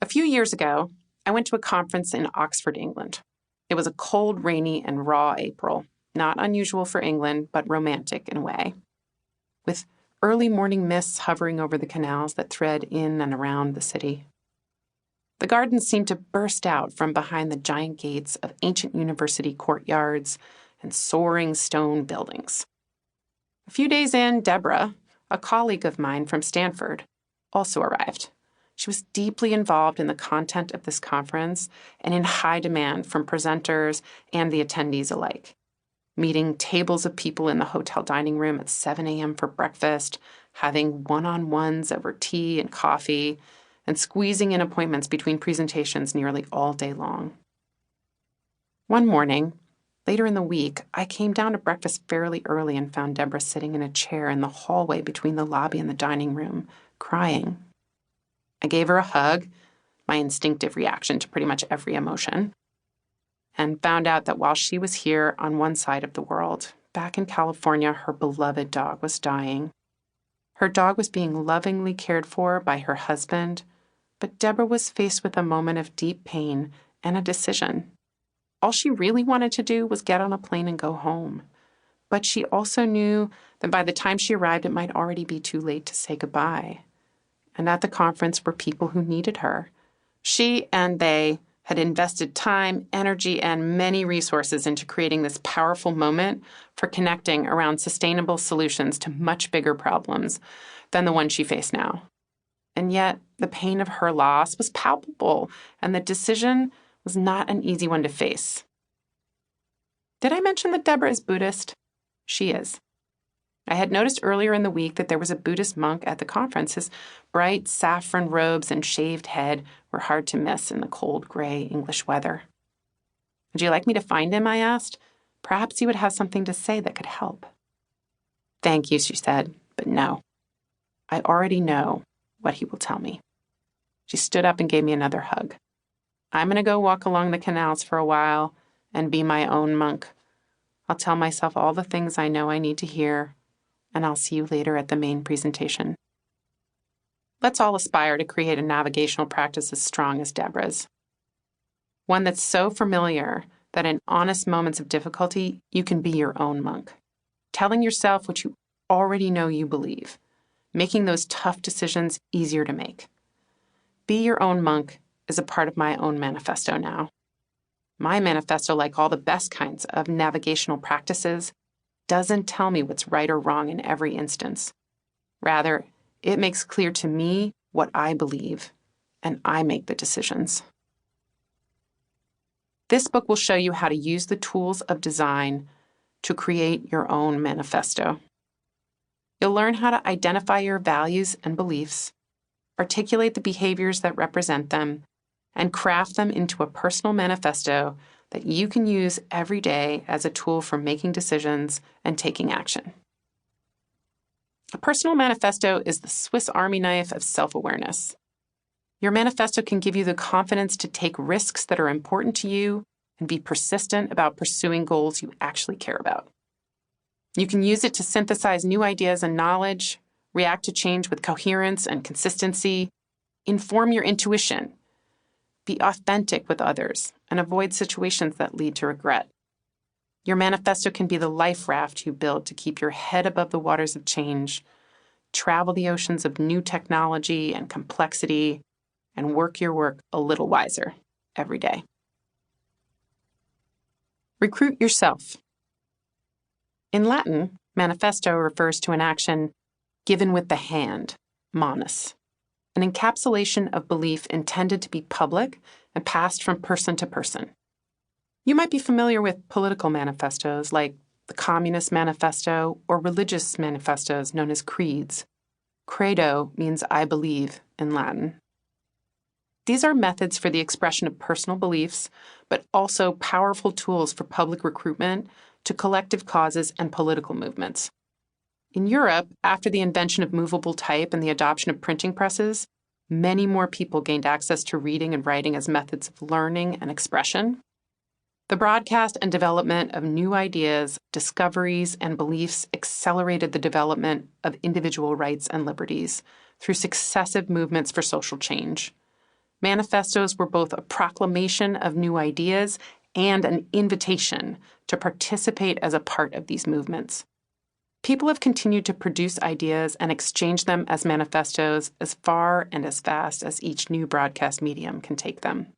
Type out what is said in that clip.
A few years ago, I went to a conference in Oxford, England. It was a cold, rainy, and raw April, not unusual for England, but romantic in a way, with early morning mists hovering over the canals that thread in and around the city. The gardens seemed to burst out from behind the giant gates of ancient university courtyards and soaring stone buildings. A few days in, Deborah, a colleague of mine from Stanford, also arrived. She was deeply involved in the content of this conference and in high demand from presenters and the attendees alike, meeting tables of people in the hotel dining room at 7 a.m. for breakfast, having one-on-ones over tea and coffee, and squeezing in appointments between presentations nearly all day long. One morning, later in the week, I came down to breakfast fairly early and found Deborah sitting in a chair in the hallway between the lobby and the dining room, crying. I gave her a hug, my instinctive reaction to pretty much every emotion, and found out that while she was here on one side of the world, back in California, her beloved dog was dying. Her dog was being lovingly cared for by her husband, but Deborah was faced with a moment of deep pain and a decision. All she really wanted to do was get on a plane and go home. But she also knew that by the time she arrived, it might already be too late to say goodbye. And at the conference were people who needed her. She and they had invested time, energy, and many resources into creating this powerful moment for connecting around sustainable solutions to much bigger problems than the one she faced now. And yet, the pain of her loss was palpable, and the decision was not an easy one to face. Did I mention that Deborah is Buddhist? She is. I had noticed earlier in the week that there was a Buddhist monk at the conference. His bright saffron robes and shaved head were hard to miss in the cold, gray English weather. Would you like me to find him? I asked. Perhaps he would have something to say that could help. Thank you, she said, but no. I already know what he will tell me. She stood up and gave me another hug. I'm going to go walk along the canals for a while and be my own monk. I'll tell myself all the things I know I need to hear, and I'll see you later at the main presentation. Let's all aspire to create a navigational practice as strong as Deborah's. One that's so familiar that in honest moments of difficulty, you can be your own monk, telling yourself what you already know you believe, making those tough decisions easier to make. Be your own monk is a part of my own manifesto now. My manifesto, like all the best kinds of navigational practices, doesn't tell me what's right or wrong in every instance. Rather, it makes clear to me what I believe, and I make the decisions. This book will show you how to use the tools of design to create your own manifesto. You'll learn how to identify your values and beliefs, articulate the behaviors that represent them, and craft them into a personal manifesto that you can use every day as a tool for making decisions and taking action. A personal manifesto is the Swiss Army knife of self-awareness. Your manifesto can give you the confidence to take risks that are important to you and be persistent about pursuing goals you actually care about. You can use it to synthesize new ideas and knowledge, react to change with coherence and consistency, inform your intuition, be authentic with others, and avoid situations that lead to regret. Your manifesto can be the life raft you build to keep your head above the waters of change, travel the oceans of new technology and complexity, and work your work a little wiser every day. Recruit yourself. In Latin, manifesto refers to an action given with the hand, manus, an encapsulation of belief intended to be public and passed from person to person. You might be familiar with political manifestos like the Communist Manifesto or religious manifestos known as creeds. Credo means I believe in Latin. These are methods for the expression of personal beliefs, but also powerful tools for public recruitment to collective causes and political movements. In Europe, after the invention of movable type and the adoption of printing presses, many more people gained access to reading and writing as methods of learning and expression. The broadcast and development of new ideas, discoveries, and beliefs accelerated the development of individual rights and liberties through successive movements for social change. Manifestos were both a proclamation of new ideas and an invitation to participate as a part of these movements. People have continued to produce ideas and exchange them as manifestos as far and as fast as each new broadcast medium can take them.